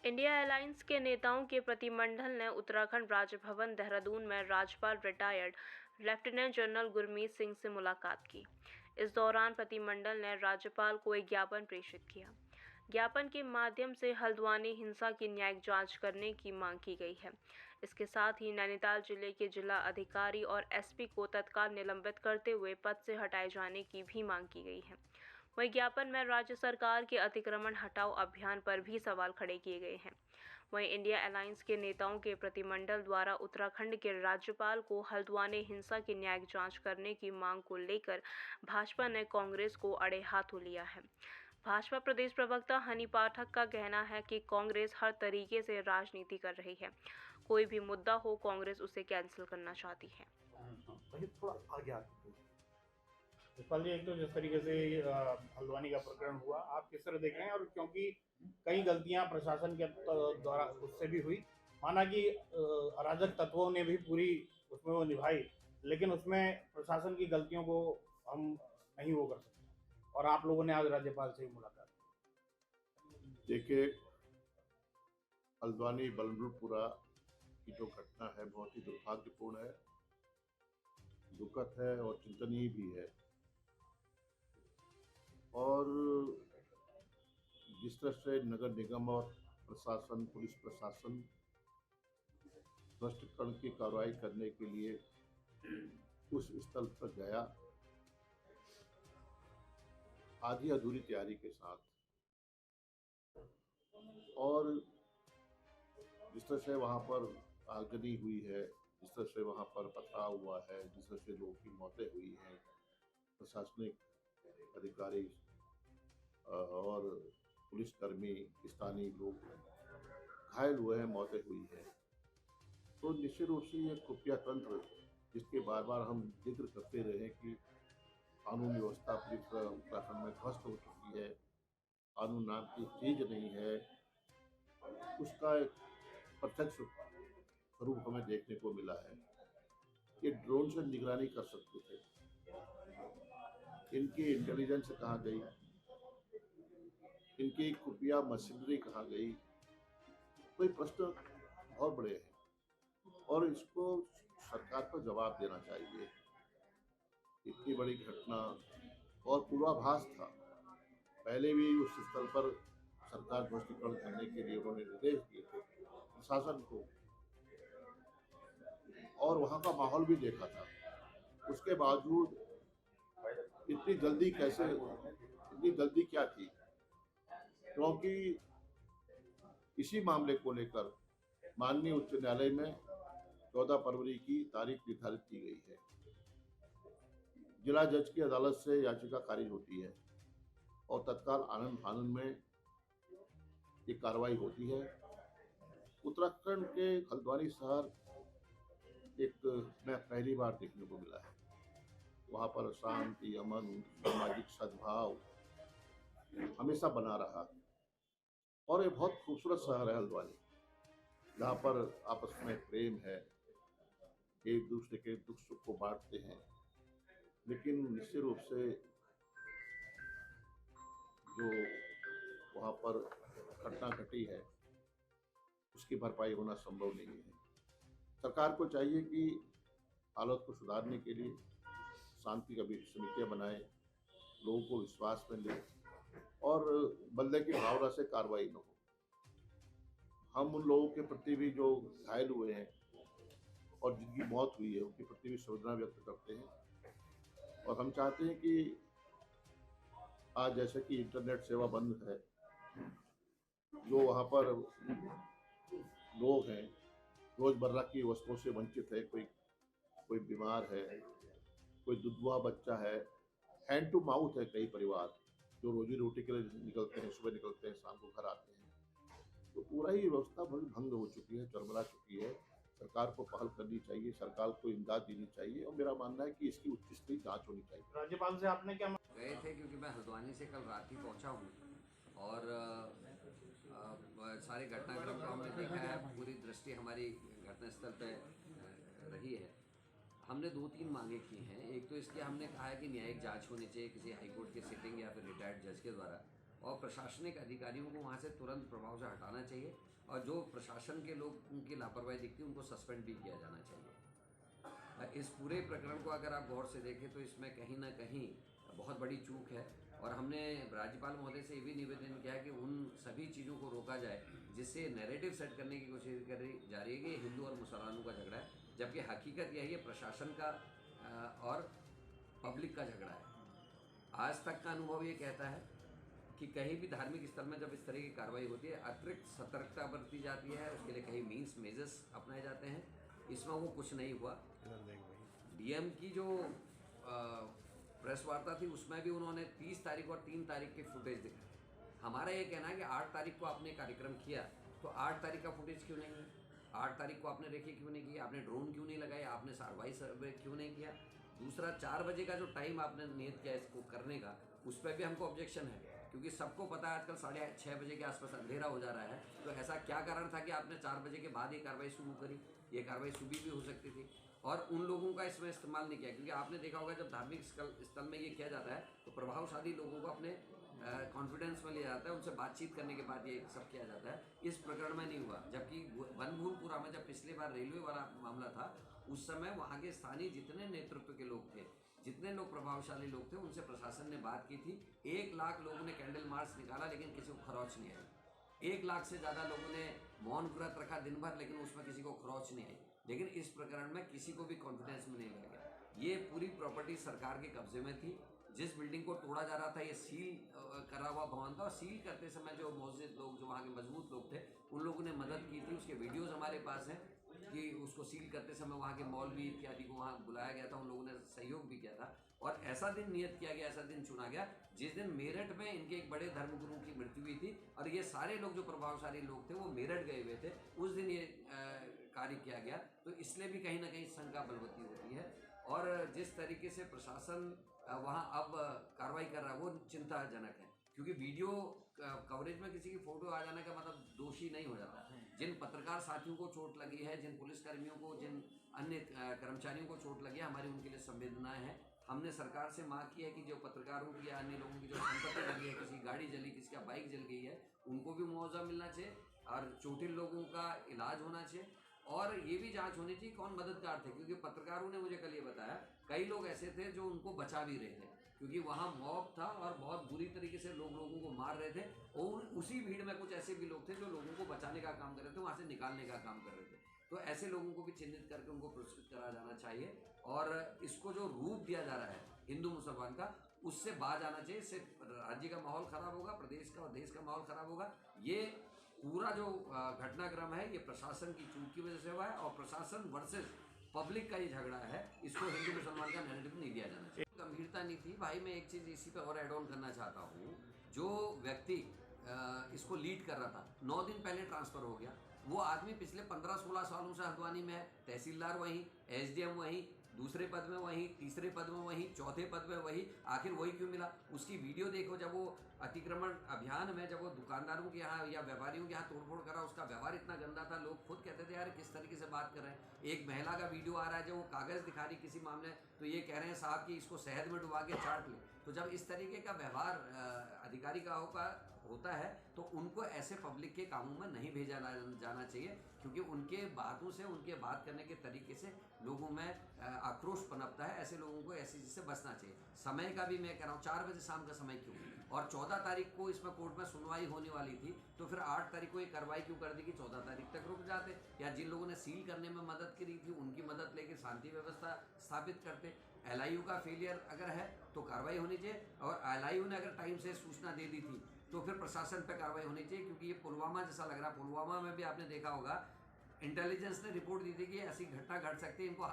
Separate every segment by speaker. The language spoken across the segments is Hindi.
Speaker 1: इंडिया अलायंस के नेताओं के प्रतिनिधिमंडल ने उत्तराखंड राजभवन देहरादून में राज्यपाल retired lieutenant general Gurmeet Singh से मुलाकात की। इस दौरान प्रतिनिधिमंडल ने राज्यपाल को एक ज्ञापन प्रेषित किया। ज्ञापन के माध्यम से हल्द्वानी हिंसा की न्यायिक जांच करने की मांग की गई है। इसके साथ ही नैनीताल जिले के जिला अधिकारी और एसपी को तत्काल निलंबित करते हुए पद से हटाए जाने की भी मांग की गई है। वहीं ज्ञापन में राज्य सरकार के अतिक्रमण हटाओ अभियान पर भी सवाल खड़े किए गए हैं। वहीं इंडिया अलायंस के नेताओं के प्रतिनिधिमंडल द्वारा उत्तराखंड के राज्यपाल को हल्द्वानी हिंसा की न्यायिक जांच करने की मांग को लेकर भाजपा ने कांग्रेस को अड़े हाथों लिया है। भाजपा प्रदेश प्रवक्ता हनी पाठक का कहना है कि कांग्रेस हर तरीके से राजनीति कर रही है। कोई भी मुद्दा हो, कांग्रेस उसे कैंसिल करना चाहती है।
Speaker 2: थोड़ा आगे आते
Speaker 3: यशपाल जी, एक तो जिस तरीके से हल्द्वानी का प्रकरण हुआ, आप किस तरह देख रहे हैं? और क्योंकि कई गलतियां प्रशासन के द्वारा उससे भी हुई, माना कि अराजक तत्वों ने भी पूरी उसमें वो निभाई, लेकिन उसमें प्रशासन की गलतियों को हम नहीं वो कर सकते। और आप लोगों ने आज राज्यपाल से ही मुलाकात की।
Speaker 4: देखिए, हल्द्वानी बलरामपुरा की जो घटना है बहुत ही दुर्भाग्यपूर्ण है, दुखद है और चिंतनीय भी है। और जिस तरह से नगर निगम और प्रशासन, पुलिस प्रशासन भ्रष्टकरण की कार्रवाई करने के लिए उस स्थल पर गया, आधी अधूरी तैयारी के साथ, और जिस तरह से वहाँ पर आगजनी हुई है, जिस तरह से वहाँ पर पथराव हुआ है, जिस तरह से लोगों की मौतें हुई हैं, प्रशासनिक अधिकारी और पुलिसकर्मी, स्थानीय लोग घायल हुए हैं, मौतें हुई हैं, तो निश्चित रूप से ये खुफिया तंत्र जिसके बार बार हम जिक्र करते रहे कि कानून व्यवस्था पूरी तरह उत्तराखंड में ध्वस्त हो चुकी है, कानून नाम की चीज नहीं है, उसका एक प्रत्यक्ष स्वरूप हमें देखने को मिला है। ये ड्रोन से निगरानी कर सकते थे, इनकी इंटेलिजेंस कहाँ गई, इनकी खुफिया मशीनरी कहाँ गई, कोई प्रश्न बहुत बड़े हैं और इसको सरकार को जवाब देना चाहिए। इतनी बड़ी घटना और पूर्वाभास था, पहले भी उस स्थल पर सरकार ध्वस्तीकरण करने के लिए उन्होंने निर्देश दिए थे प्रशासन को, और वहाँ का माहौल भी देखा था। उसके बावजूद इतनी जल्दी कैसे, इतनी जल्दी क्या थी? क्योंकि इसी मामले को लेकर माननीय उच्च न्यायालय में 14 फरवरी की तारीख निर्धारित की गई है। जिला जज की अदालत से याचिका खारिज होती है और तत्काल आनंद फानंद में ये कार्रवाई होती है। उत्तराखंड के हल्द्वानी शहर एक मैं पहली बार देखने को मिला है। वहाँ पर शांति, अमन, सामाजिक सद्भाव हमेशा बना रहा, और ये बहुत खूबसूरत शहर है हल्द्वानी, जहाँ पर आपस में प्रेम है, एक दूसरे के दुख सुख को बांटते हैं। लेकिन निश्चित रूप से जो वहाँ पर घटना घटी है उसकी भरपाई होना संभव नहीं है। सरकार को चाहिए कि हालत को सुधारने के लिए शांति की समितियाँ बनाए, लोगों को विश्वास में ले और बदले की भावना से कार्रवाई न हो। हम उन लोगों के प्रति भी जो घायल हुए हैं और जिनकी मौत हुई है उनके प्रति भी संवेदना व्यक्त करते हैं, और हम चाहते हैं कि आज जैसे कि इंटरनेट सेवा बंद है, जो वहाँ पर लोग हैं रोजमर्रा की वस्तुओं से वंचित है, कोई बीमार है, कोई दुधवा बच्चा है, हैंड टू माउथ है, कई परिवार जो रोजी रोटी के लिए निकलते हैं, सुबह निकलते हैं, शाम को घर आते हैं, तो पूरा ही व्यवस्था भंग हो चुकी है, चरमरा चुकी है। सरकार को पहल करनी चाहिए, सरकार को इमदाद देनी चाहिए, और मेरा मानना है कि इसकी उच्च स्तरीय जांच होनी चाहिए।
Speaker 3: राज्यपाल से आपने क्या
Speaker 5: गए थे? क्योंकि मैं हल्द्वानी से कल रात ही पहुंचा हूं और सारे घटनाक्रम को हमने देखा है, पूरी दृष्टि हमारी घटनास्थल पे रही है। हमने 2-3 मांगे की हैं। एक तो इसके हमने कहा है कि न्यायिक जांच होनी चाहिए किसी हाईकोर्ट के सिटिंग या फिर रिटायर्ड जज के द्वारा, और प्रशासनिक अधिकारियों को वहाँ से तुरंत प्रभाव से हटाना चाहिए और जो प्रशासन के लोग उनकी लापरवाही दिखती है उनको सस्पेंड भी किया जाना चाहिए। इस पूरे प्रकरण को अगर आप गौर से देखें तो इसमें कहीं ना कहीं बहुत बड़ी चूक है और हमने राज्यपाल महोदय से ये भी निवेदन किया है कि उन सभी चीज़ों को रोका जाए जिससे नैरेटिव सेट करने की कोशिश करी जा रही है कि हिंदू और मुसलमानों का झगड़ा है, जबकि हकीकत यही है प्रशासन का और पब्लिक का झगड़ा है। आज तक का अनुभव ये कहता है कि कहीं भी धार्मिक स्थल में जब इस तरह की कार्रवाई होती है अतिरिक्त सतर्कता बरती जाती है, उसके लिए कहीं मीन्स मेजर्स अपनाए जाते हैं। इसमें वो कुछ नहीं हुआ। डीएम की जो प्रेस वार्ता थी उसमें भी उन्होंने 30 तारीख और 3 तारीख की फुटेज दिखाई। हमारा ये कहना है कि 8 तारीख को आपने कार्यक्रम किया तो 8 तारीख का फुटेज क्यों नहीं है? 8 तारीख को आपने रेकी क्यों नहीं की? आपने ड्रोन क्यों नहीं लगाया? आपने सार्वई सर्वे क्यों नहीं किया? दूसरा 4 बजे का जो टाइम आपने नियत किया इसको करने का, उस पर भी हमको ऑब्जेक्शन है, क्योंकि सबको पता है आजकल 6:30 बजे के आसपास अंधेरा हो जा रहा है। तो ऐसा क्या कारण था कि आपने 4 बजे के बाद ये कार्रवाई शुरू करी? ये कार्रवाई सुबह भी हो सकती थी और उन लोगों का इसमें इस्तेमाल नहीं किया, क्योंकि आपने देखा होगा जब धार्मिक स्थल में ये किया जाता है तो प्रभावशाली लोगों को अपने कॉन्फिडेंस में लिया जाता है, उनसे बातचीत करने के बाद ये सब किया जाता है। इस प्रकरण में नहीं हुआ। जबकि बनभूलपुरा में जब पिछली बार रेलवे वाला मामला था उस समय वहाँ के स्थानीय जितने नेतृत्व के लोग थे, जितने लोग प्रभावशाली लोग थे, उनसे प्रशासन ने बात की थी। 1 लाख लोगों ने कैंडल मार्च निकाला लेकिन किसी को खरोच नहीं आई। 1 लाख से ज़्यादा लोगों ने मौन व्रत रखा दिन भर, लेकिन उसमें किसी को खरोच नहीं आई। लेकिन इस प्रकरण में किसी को भी कॉन्फिडेंस में नहीं लिया गया। ये पूरी प्रॉपर्टी सरकार के कब्जे में थी। जिस बिल्डिंग को तोड़ा जा रहा था ये सील करा हुआ भवन था और सील करते समय जो मौजूद लोग, जो वहाँ के मजबूत लोग थे, उन लोगों ने मदद की थी। उसके वीडियोज़ हमारे पास हैं कि उसको सील करते समय वहाँ के मौलवी इत्यादि को वहाँ बुलाया गया था, उन लोगों ने सहयोग भी किया था। और ऐसा दिन नियत किया गया, ऐसा दिन चुना गया जिस दिन मेरठ में इनके एक बड़े धर्मगुरु की मृत्यु हुई थी और ये सारे लोग जो प्रभावशाली लोग थे वो मेरठ गए हुए थे, उस दिन ये कार्य किया गया। तो इसलिए भी कहीं ना कहीं शंका बलवती होती है। और जिस तरीके से प्रशासन वहाँ अब कार्रवाई कर रहा है वो चिंताजनक है, क्योंकि वीडियो कवरेज में किसी की फोटो आ जाने का मतलब दोषी नहीं हो जाता। जिन पत्रकार साथियों को चोट लगी है, जिन पुलिसकर्मियों को, जिन अन्य कर्मचारियों को चोट लगी है, हमारी उनके लिए संवेदनाएं हैं। हमने सरकार से मांग की है कि जो पत्रकारों की या अन्य लोगों की जो संपत्ति लगी है, किसी गाड़ी जली, किसी का बाइक जल गई है, उनको भी मुआवजा मिलना चाहिए और चोटिल लोगों का इलाज होना चाहिए। और ये भी जांच होनी चाहिए कौन मददगार थे, क्योंकि पत्रकारों ने मुझे कल ये बताया कई लोग ऐसे थे जो उनको बचा भी रहे थे, क्योंकि वहाँ मॉब था और बहुत बुरी तरीके से लोगों को मार रहे थे। और उसी भीड़ में कुछ ऐसे भी लोग थे जो लोगों को बचाने का काम कर रहे थे, वहाँ से निकालने का काम कर रहे थे। तो ऐसे लोगों को भी चिन्हित करके उनको पुरस्कृत करा जाना चाहिए। और इसको जो रूप दिया जा रहा है हिंदू मुसलमान का, उससे बाज आना चाहिए। इससे राज्य का माहौल खराब होगा, प्रदेश का और देश का माहौल खराब होगा। ये पूरा जो घटनाक्रम है ये प्रशासन की चूक की वजह से हुआ है और प्रशासन वर्सेस पब्लिक का ये झगड़ा है। इसको हिंदू मुसलमान का नैरेटिव नहीं दिया जाना चाहिए। गंभीरता नहीं थी भाई। मैं एक चीज़ इसी पे और ऐड ऑन करना चाहता हूँ। जो व्यक्ति इसको लीड कर रहा था 9 दिन पहले ट्रांसफ़र हो गया। वो आदमी पिछले 15-16 सालों से हल्द्वानी में है। तहसीलदार वहीं, एसडीएम वहीं, दूसरे पद में वहीं, तीसरे पद में वहीं, चौथे पद में वहीं। आखिर वही क्यों मिला? उसकी वीडियो देखो, जब वो अतिक्रमण अभियान में जब वो दुकानदारों के यहाँ या व्यापारियों के यहाँ तोड़फोड़ करा, उसका व्यवहार इतना गंदा था, लोग खुद कहते थे यार किस तरीके से बात कर रहे हैं। एक महिला का वीडियो आ रहा है जो वो कागज़ दिखा रही किसी मामले, तो ये कह रहे हैं साहब कि इसको शहद में डुबा के चाट ले। तो जब इस तरीके का व्यवहार अधिकारी का होता है तो उनको ऐसे पब्लिक के कामों में नहीं भेजा जाना चाहिए, क्योंकि उनके बातों से, उनके बात करने के तरीके से लोगों में आक्रोश पनपता है। ऐसे लोगों को ऐसी चीज़ से बचना चाहिए। समय का भी मैं कह रहा हूँ 4 बजे शाम का समय क्यों? और 14 तारीख को इसमें कोर्ट में सुनवाई होने वाली थी, तो फिर 8 तारीख को ये कार्रवाई क्यों कर दी कि 14 तारीख तक रुक जाते, या जिन लोगों ने सील करने में मदद करी थी उनकी मदद लेकर शांति व्यवस्था स्थापित करते। एलआईयू का फेलियर अगर है तो कार्रवाई होनी चाहिए, और एलआईयू ने अगर टाइम से सूचना दे दी थी तो फिर प्रशासन पे कार्रवाई होनी चाहिए, क्योंकि ये पुलवामा जैसा लग रहा है। पुलवामा में भी आपने देखा होगा इंटेलिजेंस ने रिपोर्ट दी थी कि ऐसी घटना घट सकती है, इनको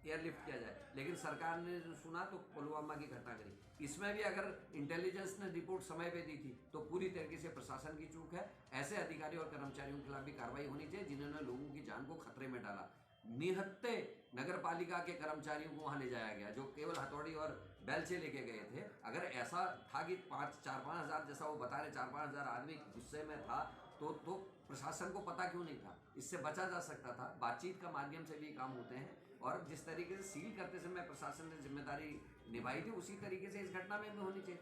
Speaker 5: एयरलिफ्ट किया जाए, लेकिन सरकार ने सुना तो पुलवामा की घटना करी। इसमें भी अगर इंटेलिजेंस ने रिपोर्ट समय पे दी थी तो पूरी तरीके से प्रशासन की चूक है। ऐसे अधिकारी और कर्मचारियों के खिलाफ भी कार्रवाई होनी चाहिए जिन्होंने लोगों की जान को खतरे में डाला। निहत्ते नगर पालिका के कर्मचारियों को वहाँ ले जाया गया जो केवल हथौड़ी और बेलचे लेके गए थे। अगर ऐसा था कि 4-5 हज़ार, जैसा वो बता रहे 4-5 हज़ार आदमी गुस्से में था, तो प्रशासन को पता क्यों नहीं था? इससे बचा जा सकता था। बातचीत का माध्यम से भी काम होते हैं। और जिस तरीके से सील करते समय प्रशासन ने जिम्मेदारी निभाई थी, उसी तरीके से इस घटना में भी होनी चाहिए।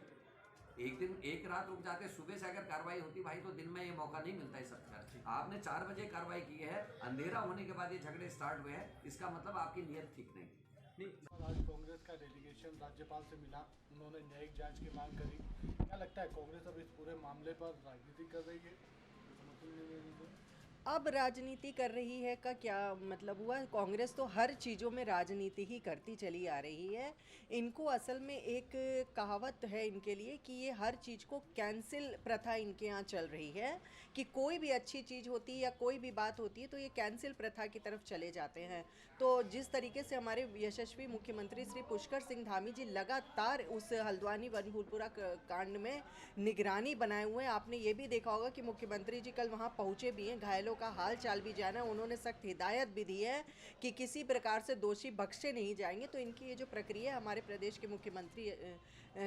Speaker 5: एक दिन एक रात रुक जाते, सुबह से अगर कार्रवाई होती भाई तो दिन में ये मौका नहीं मिलता है सरकार। आपने 4 बजे कार्रवाई की है, अंधेरा होने के बाद ये झगड़े स्टार्ट हुए हैं, इसका मतलब आपकी नीयत ठीक नहीं है।
Speaker 6: आज कांग्रेस का डेलीगेशन राज्यपाल से मिला, उन्होंने न्यायिक जांच की मांग करी। क्या लगता है कांग्रेस अब इस पूरे मामले पर राजनीति कर रही है? समर्थन नहीं मिल रही है?
Speaker 7: अब राजनीति कर रही है का क्या मतलब हुआ? कांग्रेस तो हर चीज़ों में राजनीति ही करती चली आ रही है। इनको असल में एक कहावत है इनके लिए कि ये हर चीज़ को कैंसिल प्रथा इनके यहाँ चल रही है, कि कोई भी अच्छी चीज़ होती है या कोई भी बात होती है तो ये कैंसिल प्रथा की तरफ चले जाते हैं। तो जिस तरीके से हमारे यशस्वी मुख्यमंत्री श्री पुष्कर सिंह धामी जी लगातार उस हल्द्वानी वनभूलपुरा कांड में निगरानी बनाए हुए हैं, आपने ये भी देखा होगा कि मुख्यमंत्री जी कल वहाँ पहुँचे भी हैं, घायलों का हाल चाल भी जाना, उन्होंने सख्त हिदायत भी दी है कि किसी प्रकार से दोषी बख्शे नहीं जाएंगे। तो इनकी ये जो प्रक्रिया है हमारे प्रदेश के मुख्यमंत्री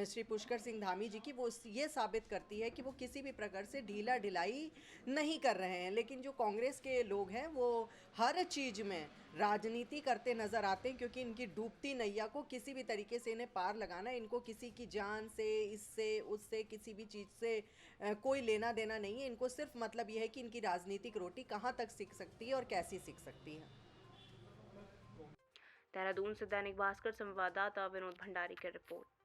Speaker 7: श्री पुष्कर सिंह धामी जी की, वो ये साबित करती है कि वो किसी भी प्रकार से ढीला ढिलाई नहीं कर रहे हैं। लेकिन जो कांग्रेस के लोग हैं वो हर चीज़ में राजनीति करते नजर आते हैं, क्योंकि इनकी डूबती नैया को किसी भी तरीके से इन्हें पार लगाना, इनको किसी की जान से, इससे उससे, किसी भी चीज़ से कोई लेना देना नहीं है। इनको सिर्फ मतलब यह है कि इनकी राजनीतिक रोटी कहाँ तक सीख सकती है और कैसी सीख सकती है।
Speaker 1: देहरादून से दैनिक भास्कर संवाददाता विनोद भंडारी की रिपोर्ट।